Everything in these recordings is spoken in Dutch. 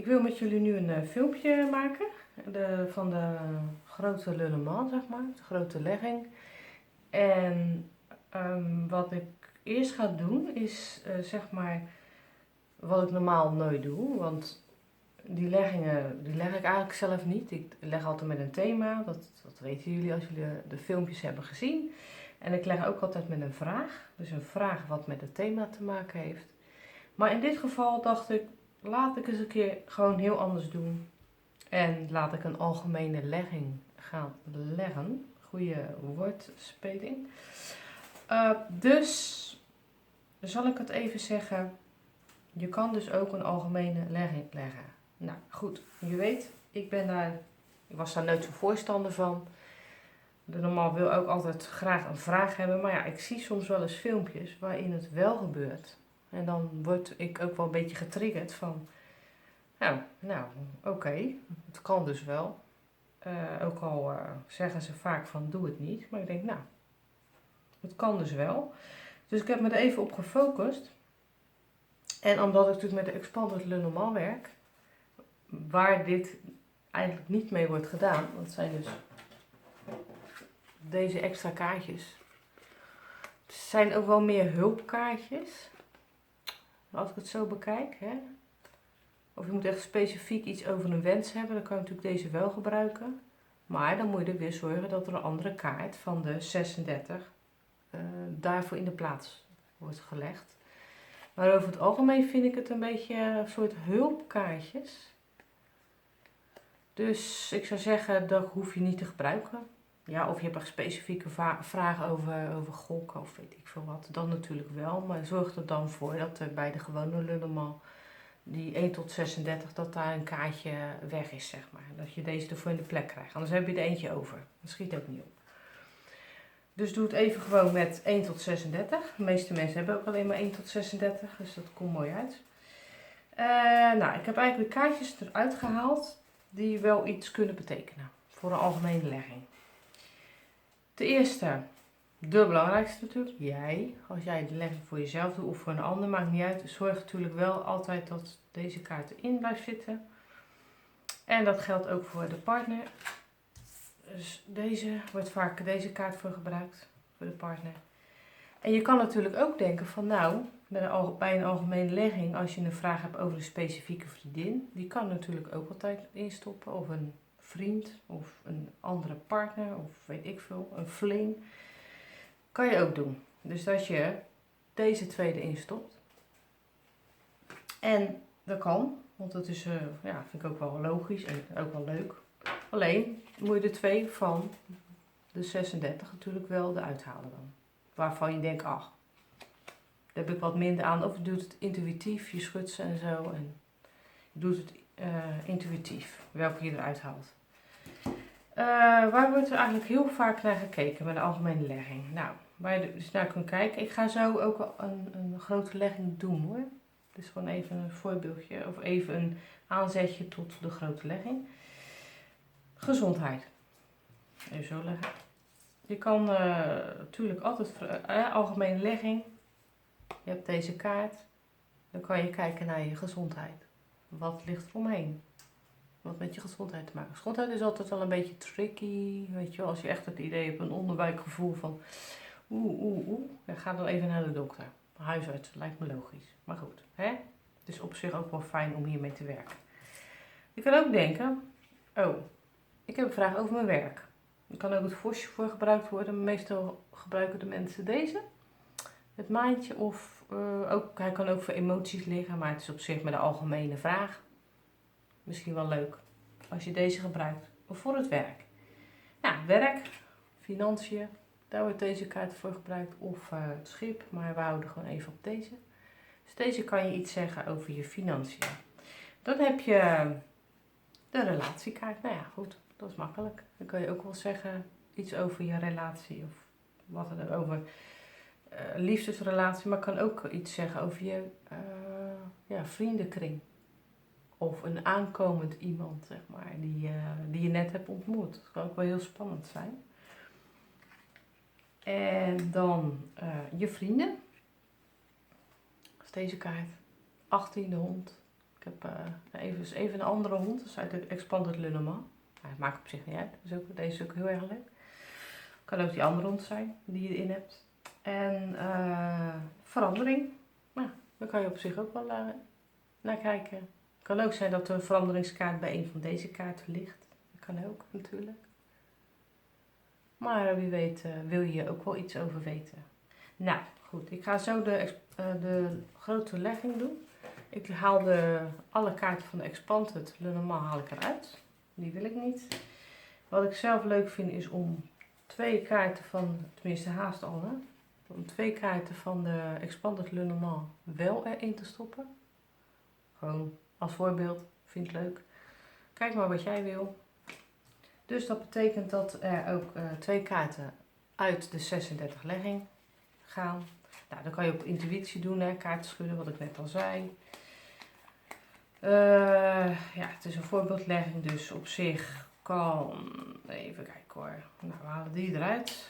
wil met jullie nu een filmpje maken van de grote Le Normand, zeg maar, de grote legging. En wat ik eerst ga doen is zeg maar wat ik normaal nooit doe, want die leggingen die leg ik eigenlijk zelf niet. Ik leg altijd met een thema, dat weten jullie als jullie de filmpjes hebben gezien. En ik leg ook altijd met een vraag, dus een vraag wat met het thema te maken heeft. Maar in dit geval dacht ik, laat ik eens een keer gewoon heel anders doen. En laat ik een algemene legging gaan leggen. Goeie woordspeling. Dus zal ik het even zeggen. Je kan dus ook een algemene legging leggen. Nou goed, je weet, ik was daar nooit zo voorstander van. Normaal wil ik ook altijd graag een vraag hebben. Maar ja, ik zie soms wel eens filmpjes waarin het wel gebeurt. En dan word ik ook wel een beetje getriggerd van, nou oké, het kan dus wel. Ook al zeggen ze vaak van doe het niet. Maar ik denk, nou, het kan dus wel. Dus ik heb me er even op gefocust. En omdat ik natuurlijk met de Expanded Le Normand werk, waar dit eigenlijk niet mee wordt gedaan. Dat zijn dus deze extra kaartjes. Het zijn ook wel meer hulpkaartjes. Als ik het zo bekijk. Hè. Of je moet echt specifiek iets over een wens hebben. Dan kan je natuurlijk deze wel gebruiken. Maar dan moet je er weer zorgen dat er een andere kaart van de 36 daarvoor in de plaats wordt gelegd. Maar over het algemeen vind ik het een beetje een soort hulpkaartjes. Dus ik zou zeggen, dat hoef je niet te gebruiken. Ja, of je hebt echt specifieke vragen over gokken of weet ik veel wat. Dan natuurlijk wel. Maar zorg er dan voor dat er bij de gewone Le Normand, die 1 tot 36, dat daar een kaartje weg is, zeg maar. Dat je deze ervoor in de plek krijgt. Anders heb je er eentje over. Dat schiet ook niet op. Dus doe het even gewoon met 1 tot 36. De meeste mensen hebben ook alleen maar 1 tot 36. Dus dat komt mooi uit. Nou, ik heb eigenlijk de kaartjes eruit gehaald die wel iets kunnen betekenen. Voor een algemene legging. Ten eerste, de belangrijkste natuurlijk, jij. Als jij de legging voor jezelf doet of voor een ander, maakt niet uit. Zorg natuurlijk wel altijd dat deze kaart erin blijft zitten. En dat geldt ook voor de partner. Dus deze wordt vaak deze kaart voor gebruikt, voor de partner. En je kan natuurlijk ook denken van nou, bij een algemene legging, als je een vraag hebt over een specifieke vriendin, die kan natuurlijk ook altijd instoppen. Of een vriend, of een andere partner, of weet ik veel, een fling. Kan je ook doen. Dus dat je deze tweede instopt. En dat kan, want dat is, vind ik ook wel logisch en ook wel leuk. Alleen moet je de 2 van de 36 natuurlijk wel eruit halen dan. Waarvan je denkt, ach, daar heb ik wat minder aan. Of je doet het intuïtief, je schudt ze en zo. En je doet het intuïtief, welke je eruit haalt. Waar wordt er eigenlijk heel vaak naar gekeken bij de algemene legging? Nou, waar je dus naar kunt kijken. Ik ga zo ook wel een grote legging doen hoor. Dus gewoon even een voorbeeldje of even een aanzetje tot de grote legging. Gezondheid. Even zo leggen. Je kan natuurlijk altijd, algemene legging. Je hebt deze kaart. Dan kan je kijken naar je gezondheid. Wat ligt er omheen? Wat met je gezondheid te maken. Gezondheid is altijd wel een beetje tricky. Weet je wel, als je echt het idee hebt, een onderbuikgevoel van dan ga dan even naar de dokter. Huisarts, lijkt me logisch. Maar goed, hè? Het is op zich ook wel fijn om hiermee te werken. Je kan ook denken, ik heb een vraag over mijn werk. Er kan ook het vosje voor gebruikt worden. Meestal gebruiken de mensen deze. Het maandje of hij kan ook voor emoties liggen. Maar het is op zich met een algemene vraag. Misschien wel leuk als je deze gebruikt. Of voor het werk. Nou, werk, financiën. Daar wordt deze kaart voor gebruikt. Of het schip. Maar we houden gewoon even op deze. Dus deze kan je iets zeggen over je financiën. Dan heb je de relatiekaart. Nou ja, goed. Dat is makkelijk. Dan kan je ook wel zeggen iets over je relatie. Of wat dan ook over liefdesrelatie. Maar kan ook iets zeggen over je vriendenkring. Of een aankomend iemand, zeg maar, die je net hebt ontmoet. Dat kan ook wel heel spannend zijn. En dan je vrienden. Dat is deze kaart. 18e hond. heb even een andere hond, dat is uit de Expanded Le Normand. Hij maakt op zich niet uit, deze is ook heel erg leuk. Kan ook die andere hond zijn die je erin hebt. En verandering, nou, daar kan je op zich ook wel naar kijken. Het kan ook zijn dat er een veranderingskaart bij een van deze kaarten ligt. Dat kan ook natuurlijk. Maar wie weet wil je hier ook wel iets over weten. Nou goed, ik ga zo de grote legging doen. Ik haal alle kaarten van de Expanded Le Normand haal ik eruit. Die wil ik niet. Wat ik zelf leuk vind is om 2 kaarten van, tenminste haast al hè. Om 2 kaarten van de Expanded Le Normand wel erin te stoppen. Gewoon als voorbeeld, vind ik leuk. Kijk maar wat jij wil. Dus dat betekent dat er ook 2 kaarten uit de 36 legging gaan. Nou, dan kan je op intuïtie doen, hè, kaarten schudden, wat ik net al zei. Ja, het is een voorbeeldlegging, dus op zich kan... Even kijken hoor. Nou, we halen die eruit.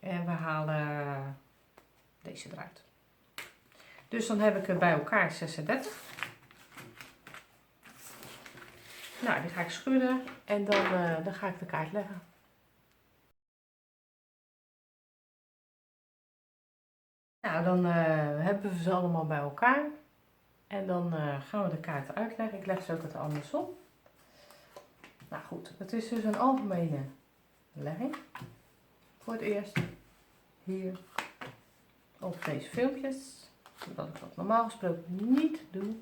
En we halen deze eruit. Dus dan heb ik er bij elkaar 36. Nou, die ga ik schudden en dan ga ik de kaart leggen. Nou, dan hebben we ze allemaal bij elkaar. En dan gaan we de kaarten uitleggen. Ik leg ze ook het andersom. Nou goed, het is dus een algemene legging. Voor het eerst hier op deze filmpjes. Zodat ik dat normaal gesproken niet doe.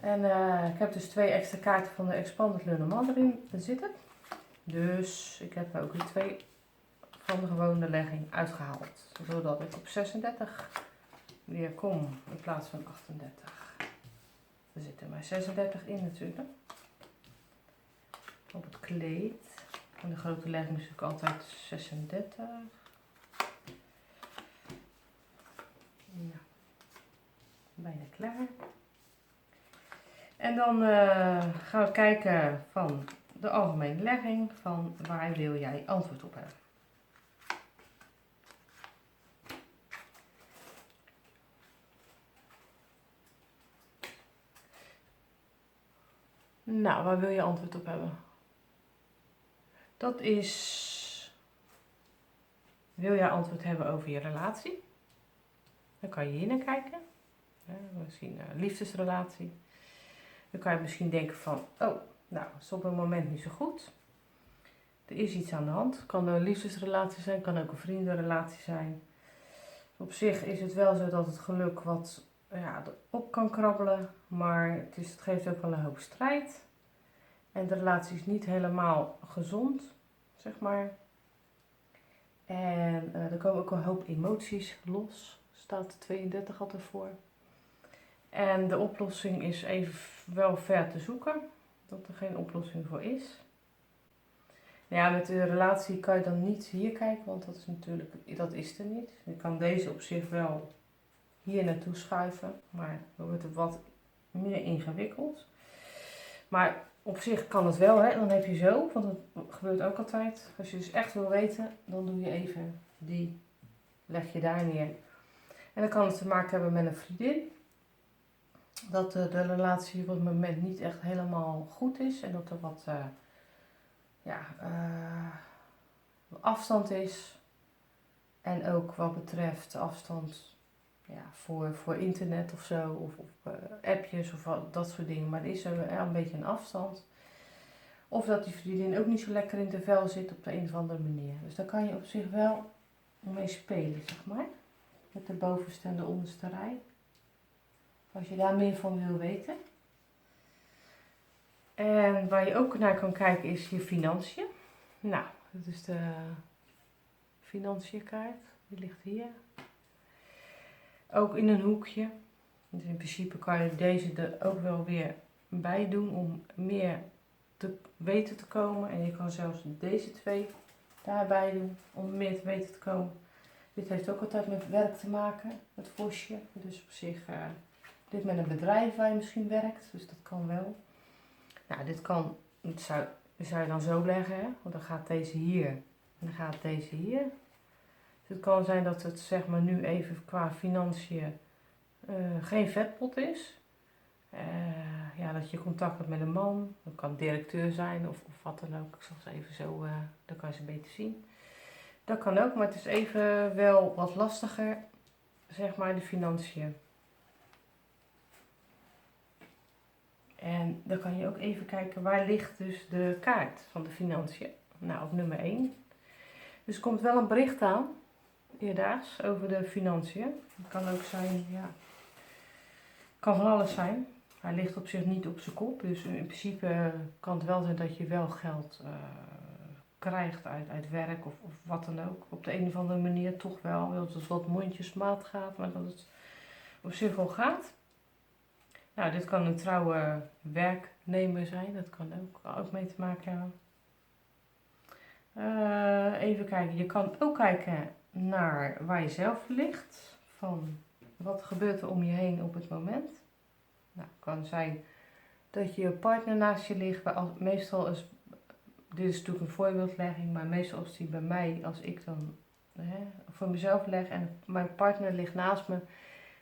En ik heb dus 2 extra kaarten van de Expanded Le Normand erin zitten. Dus ik heb ook die 2 van de gewone legging uitgehaald. Zodat ik op 36 weer kom in plaats van 38. Er zitten maar 36 in natuurlijk. Op het kleed. En de grote legging is natuurlijk altijd 36. Ja, bijna klaar. En dan gaan we kijken van de algemene legging van waar wil jij antwoord op hebben. Nou, waar wil je antwoord op hebben? Dat is, wil jij antwoord hebben over je relatie? Dan kan je hier naar kijken. Misschien een liefdesrelatie. Dan kan je misschien denken van, oh, nou, het is op een moment niet zo goed. Er is iets aan de hand. Het kan een liefdesrelatie zijn, kan ook een vriendenrelatie zijn. Op zich is het wel zo dat het geluk wat op kan krabbelen, maar het geeft ook wel een hoop strijd. En de relatie is niet helemaal gezond, zeg maar. En er komen ook een hoop emoties los, staat de 32 altijd voor. En de oplossing is even wel ver te zoeken, dat er geen oplossing voor is. Ja, met de relatie kan je dan niet hier kijken, want dat is er niet. Je kan deze op zich wel hier naartoe schuiven, maar dan wordt het wat meer ingewikkeld. Maar op zich kan het wel, hè? Dan heb je zo, want dat gebeurt ook altijd. Als je dus echt wil weten, dan doe je even die, leg je daar neer. En dan kan het te maken hebben met een vriendin. Dat de relatie op het moment niet echt helemaal goed is en dat er wat afstand is. En ook wat betreft afstand voor internet of zo, of appjes of dat soort dingen. Maar er is een beetje een afstand. Of dat die vriendin ook niet zo lekker in de vel zit op de een of andere manier. Dus daar kan je op zich wel mee spelen, zeg maar. Met de bovenste en de onderste rij. Als je daar meer van wil weten. En waar je ook naar kan kijken is je financiën. Nou, dat is de financiënkaart. Die ligt hier. Ook in een hoekje. Dus in principe kan je deze er ook wel weer bij doen om meer te weten te komen. En je kan zelfs deze 2 daarbij doen om meer te weten te komen. Dit heeft ook altijd met werk te maken, het vosje. Dus op zich, dit met een bedrijf waar je misschien werkt, dus dat kan wel. Nou, dit zou je dan zo leggen, hè? Want dan gaat deze hier en dan gaat deze hier. Het kan zijn dat het zeg maar nu even qua financiën geen vetpot is. Ja, dat je contact hebt met een man. Dat kan directeur zijn of wat dan ook. Ik zal ze even zo, dan kan je ze beter zien. Dat kan ook, maar het is even wel wat lastiger, zeg maar, de financiën. En dan kan je ook even kijken, waar ligt dus de kaart van de financiën? Nou, op nummer 1. Dus er komt wel een bericht aan, eerdaags, over de financiën. Het kan ook zijn, ja, kan van alles zijn. Hij ligt op zich niet op zijn kop, dus in principe kan het wel zijn dat je wel geld krijgt uit werk of wat dan ook. Op de een of andere manier toch wel, dat het wat mondjesmaat gaat, maar dat het op zich wel gaat. Nou, dit kan een trouwe werknemer zijn, dat kan ook mee te maken hebben. Even kijken, je kan ook kijken naar waar je zelf ligt, van wat gebeurt er om je heen op het moment. Nou, het kan zijn dat je partner naast je ligt, meestal is, dit is natuurlijk een voorbeeldlegging, maar meestal als die bij mij, als ik dan voor mezelf leg en mijn partner ligt naast me,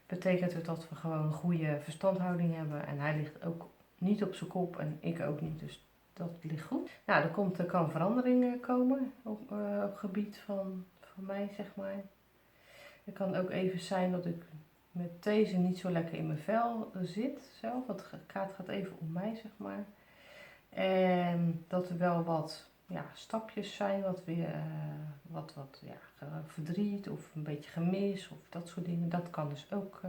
betekent het dat we gewoon een goede verstandhouding hebben. En hij ligt ook niet op zijn kop en ik ook niet, dus dat ligt goed. Nou, er kan verandering komen op gebied van mij, zeg maar. Het kan ook even zijn dat ik met deze niet zo lekker in mijn vel zit zelf. Het gaat even om mij, zeg maar. En dat er wel wat stapjes zijn, wat weer verdriet of een beetje gemis of dat soort dingen. Dat kan dus ook.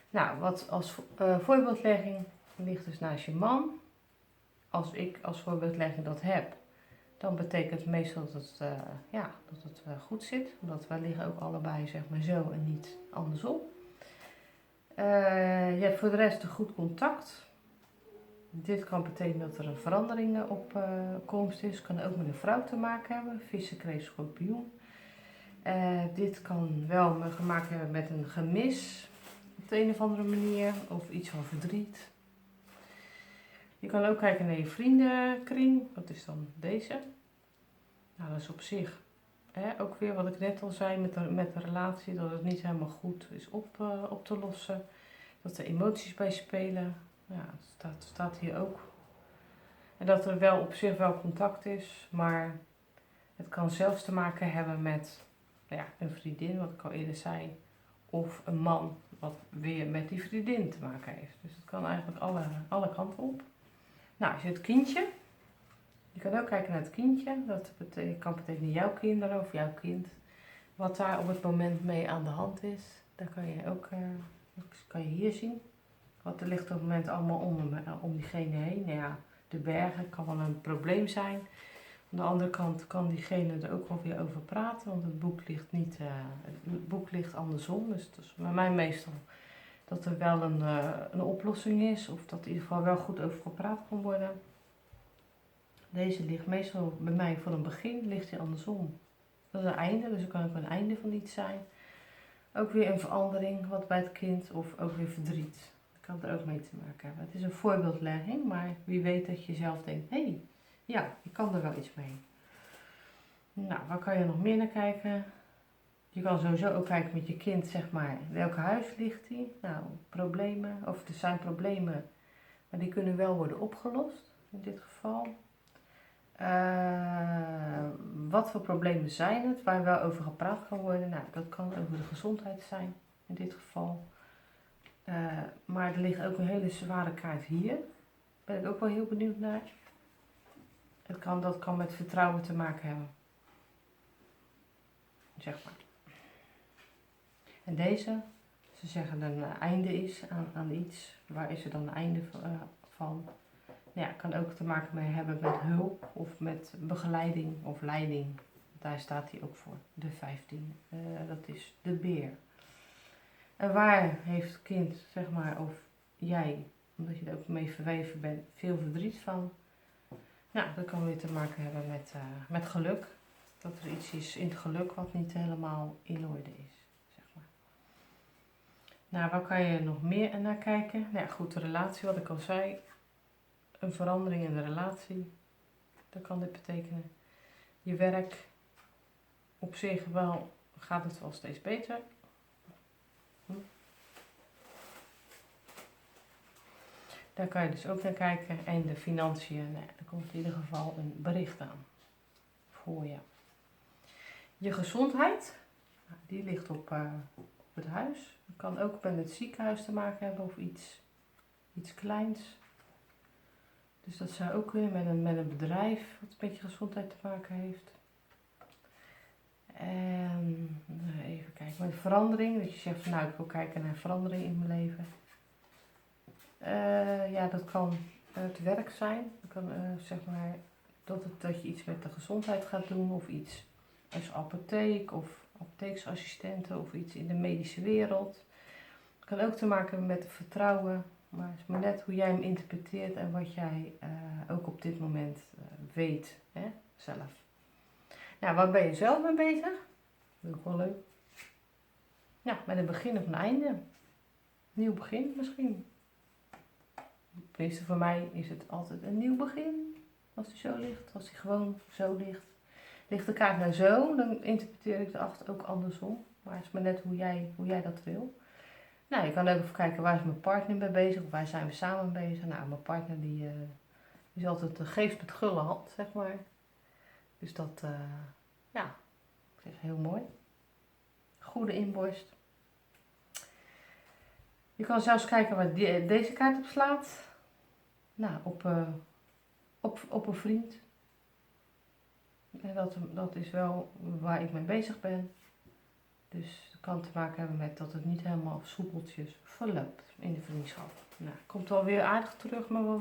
Nou, wat als voorbeeldlegging ligt dus naast je man. Als ik als voorbeeldlegging dat heb, dan betekent het meestal dat het goed zit. Omdat wij liggen ook allebei zeg maar zo en niet andersom. Je hebt voor de rest een goed contact. Dit kan betekenen dat er een verandering op komst is. Kan ook met een vrouw te maken hebben. Vissen, kreeft, schorpioen. Dit kan wel te maken hebben met een gemis op de een of andere manier. Of iets van verdriet. Je kan ook kijken naar je vriendenkring. Dat is dan deze. Nou, dat is op zich ook weer wat ik net al zei met de relatie. Dat het niet helemaal goed is op te lossen. Dat er emoties bij spelen. Ja, het staat hier ook. En dat er wel op zich wel contact is, maar het kan zelfs te maken hebben met een vriendin, wat ik al eerder zei, of een man wat weer met die vriendin te maken heeft. Dus het kan eigenlijk alle kanten op. Nou, is het kindje. Je kan ook kijken naar het kindje. Dat kan betekenen jouw kinderen of jouw kind. Wat daar op het moment mee aan de hand is. Daar kan je ook kan je hier zien. Wat er ligt op het moment allemaal om diegene heen. Nou ja, de bergen kan wel een probleem zijn. Aan de andere kant kan diegene er ook wel weer over praten. Want het boek ligt andersom. Dus het is bij mij meestal dat er wel een oplossing is. Of dat in ieder geval wel goed over gepraat kan worden. Deze ligt meestal bij mij voor een begin, ligt hij andersom. Dat is een einde, dus er kan ook een einde van iets zijn. Ook weer een verandering wat bij het kind of ook weer verdriet. Dat kan er ook mee te maken hebben. Het is een voorbeeldlegging, maar wie weet dat je zelf denkt, hé, ja, je kan er wel iets mee. Nou, waar kan je nog meer naar kijken? Je kan sowieso ook kijken met je kind, zeg maar, welk huis ligt die? Nou, problemen, of er zijn problemen, maar die kunnen wel worden opgelost in dit geval. Wat voor problemen zijn het waar wel over gepraat kan worden? Nou, dat kan over de gezondheid zijn in dit geval. Maar er ligt ook een hele zware kaart hier. Daar ben ik ook wel heel benieuwd naar. Dat kan met vertrouwen te maken hebben. Zeg maar. En deze, ze zeggen dat er een einde is aan iets. Waar is er dan een einde van? Ja, kan ook te maken mee hebben met hulp of met begeleiding of leiding. Daar staat hij ook voor, de 15. Dat is de beer. En waar heeft het kind, zeg maar, of jij, omdat je er ook mee verweven bent, veel verdriet van? Nou, dat kan weer te maken hebben met geluk. Dat er iets is in het geluk wat niet helemaal in orde is, zeg maar. Nou, waar kan je nog meer naar kijken? Nou ja, goed, de relatie, wat ik al zei. Een verandering in de relatie, dat kan dit betekenen. Je werk op zich wel gaat het wel steeds beter. Daar kan je dus ook naar kijken. En de financiën, nou, er komt in ieder geval een bericht aan voor je. Je gezondheid, nou, die ligt op het huis. Het kan ook met het ziekenhuis te maken hebben of iets kleins. Dus dat zou ook weer met een bedrijf wat met je gezondheid te maken heeft. En even kijken, met verandering. Dat je zegt van nou, ik wil kijken naar verandering in mijn leven. Ja, dat kan het werk zijn. Dat kan zeg maar dat je iets met de gezondheid gaat doen of iets als apotheek of apotheeksassistenten of iets in de medische wereld. Het kan ook te maken hebben met vertrouwen, maar het is maar net hoe jij hem interpreteert en wat jij ook op dit moment weet, hè, zelf. Nou, waar ben je zelf mee bezig? Dat is ook wel leuk. Ja, met een begin of een einde. Nieuw begin misschien. Tenminste, voor mij is het altijd een nieuw begin. Als die zo ligt, als die gewoon zo ligt. Ligt de kaart nou zo, dan interpreteer ik de 8 ook andersom. Maar het is maar net hoe jij dat wil. Nou, je kan ook even kijken, waar is mijn partner mee bezig? Of waar zijn we samen bezig? Nou, mijn partner die is altijd geeft met gulle hand, zeg maar. Dus dat, ja, ik zeg heel mooi. Goede inborst. Je kan zelfs kijken waar deze kaart op slaat. Nou, op een vriend. En dat is wel waar ik mee bezig ben. Dus het kan te maken hebben met dat het niet helemaal soepeltjes verloopt in de vriendschap. Nou, komt alweer aardig terug, maar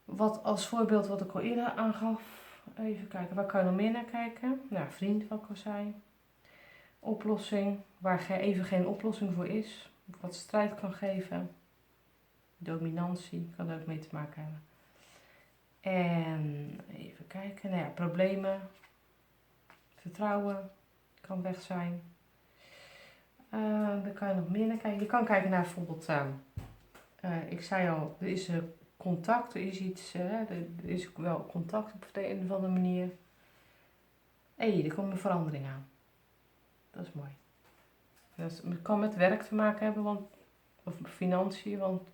wat als voorbeeld wat ik al eerder aangaf. Even kijken, waar kan je nog meer naar kijken? Nou, vriend, wat ik al zei. Oplossing, waar even geen oplossing voor is. Wat strijd kan geven. Dominantie kan er ook mee te maken hebben. En even kijken, nou ja, problemen. Vertrouwen kan weg zijn. Dan kan je nog meer naar kijken. Je kan kijken naar bijvoorbeeld, ik zei al, er is contact, er is iets, er is ook wel contact op de een of andere manier. Er komt een verandering aan. Dat is mooi. Het kan met werk te maken hebben, of financiën, want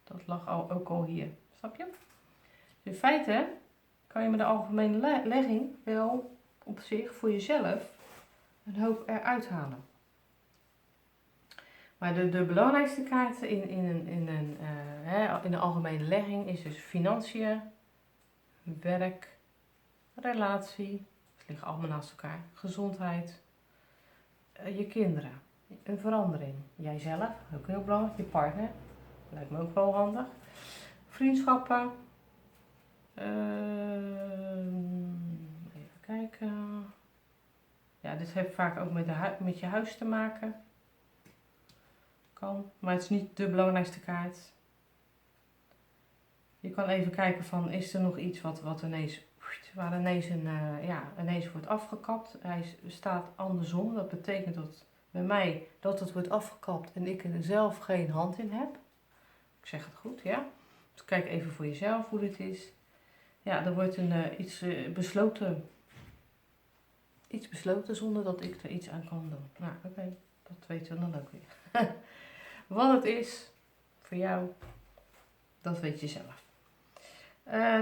dat lag ook al hier. Snap je? Dus in feite kan je met de algemene legging wel op zich voor jezelf een hoop eruit halen. Maar de belangrijkste kaart in de algemene legging is dus financiën, werk, relatie, ze liggen allemaal naast elkaar, gezondheid, je kinderen, een verandering, jijzelf, ook heel belangrijk, je partner, lijkt me ook wel handig, vriendschappen, even kijken, ja, dit heeft vaak ook met je huis te maken. Kan, maar het is niet de belangrijkste kaart. Je kan even kijken van, is er nog iets waar ineens wordt afgekapt. Hij staat andersom, dat betekent dat bij mij dat het wordt afgekapt en ik er zelf geen hand in heb. Ik zeg het goed, ja. Dus kijk even voor jezelf hoe dit is. Ja, er wordt iets besloten zonder dat ik er iets aan kan doen. Nou, oké, dat weten we dan ook weer. Wat het is voor jou, dat weet je zelf.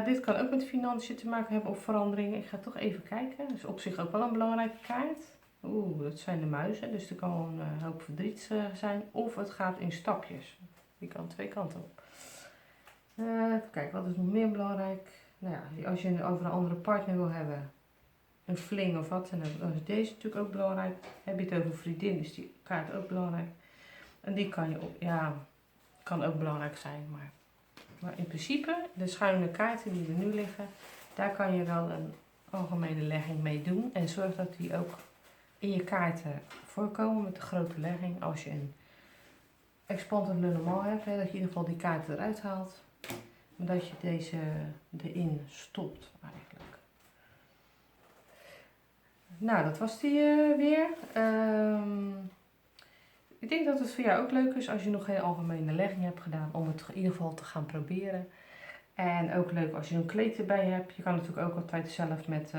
Dit kan ook met financiën te maken hebben of veranderingen. Ik ga toch even kijken. Dat is op zich ook wel een belangrijke kaart. Dat zijn de muizen, dus er kan een hoop verdriet zijn. Of het gaat in stapjes. Die kan twee kanten op. Even kijken, wat is nog meer belangrijk? Nou ja, als je het over een andere partner wil hebben, een fling of wat, dan is deze natuurlijk ook belangrijk. Heb je het over een vriendin, is die kaart ook belangrijk. En die kan je kan ook belangrijk zijn, maar in principe, de schuine kaarten die er nu liggen, daar kan je wel een algemene legging mee doen. En zorg dat die ook in je kaarten voorkomen met de grote legging. Als je een expanded le normand hebt, dat je in ieder geval die kaarten eruit haalt. Maar dat je deze erin stopt eigenlijk. Nou, dat was die weer. Ik denk dat het voor jou ook leuk is als je nog geen algemene legging hebt gedaan, om het in ieder geval te gaan proberen. En ook leuk als je een kleed erbij hebt. Je kan natuurlijk ook altijd zelf met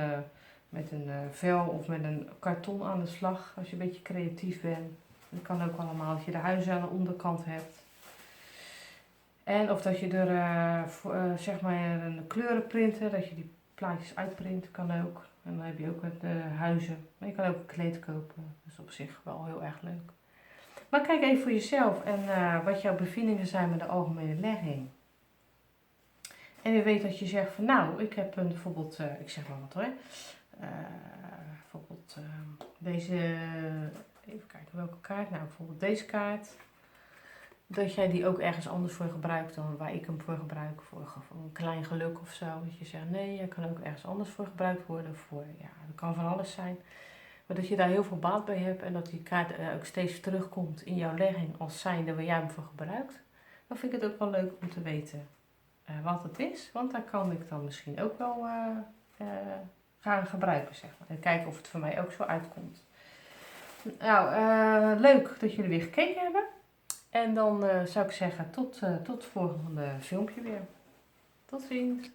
met een vel of met een karton aan de slag. Als je een beetje creatief bent. Dat kan ook allemaal als je de huizen aan de onderkant hebt. En of dat je er zeg maar een kleurenprinter, dat je die plaatjes uitprint, kan ook. En dan heb je ook de huizen. Maar je kan ook een kleed kopen. Dus op zich wel heel erg leuk. Maar kijk even voor jezelf en wat jouw bevindingen zijn met de algemene legging. En je weet dat je zegt van nou, ik heb een bijvoorbeeld, ik zeg maar wat hoor. Bijvoorbeeld deze, even kijken welke kaart. Nou, bijvoorbeeld deze kaart. Dat jij die ook ergens anders voor gebruikt dan waar ik hem voor gebruik. Voor een klein geluk of zo. Dat je zegt nee, je kan ook ergens anders voor gebruikt worden. Voor, ja, dat kan van alles zijn. Maar dat je daar heel veel baat bij hebt en dat die kaart ook steeds terugkomt in jouw legging als zijnde waar jij hem voor gebruikt. Dan vind ik het ook wel leuk om te weten wat het is. Want daar kan ik dan misschien ook wel gaan gebruiken, zeg maar. En kijken of het voor mij ook zo uitkomt. Nou, leuk dat jullie weer gekeken hebben. En dan zou ik zeggen tot het volgende filmpje weer. Tot ziens!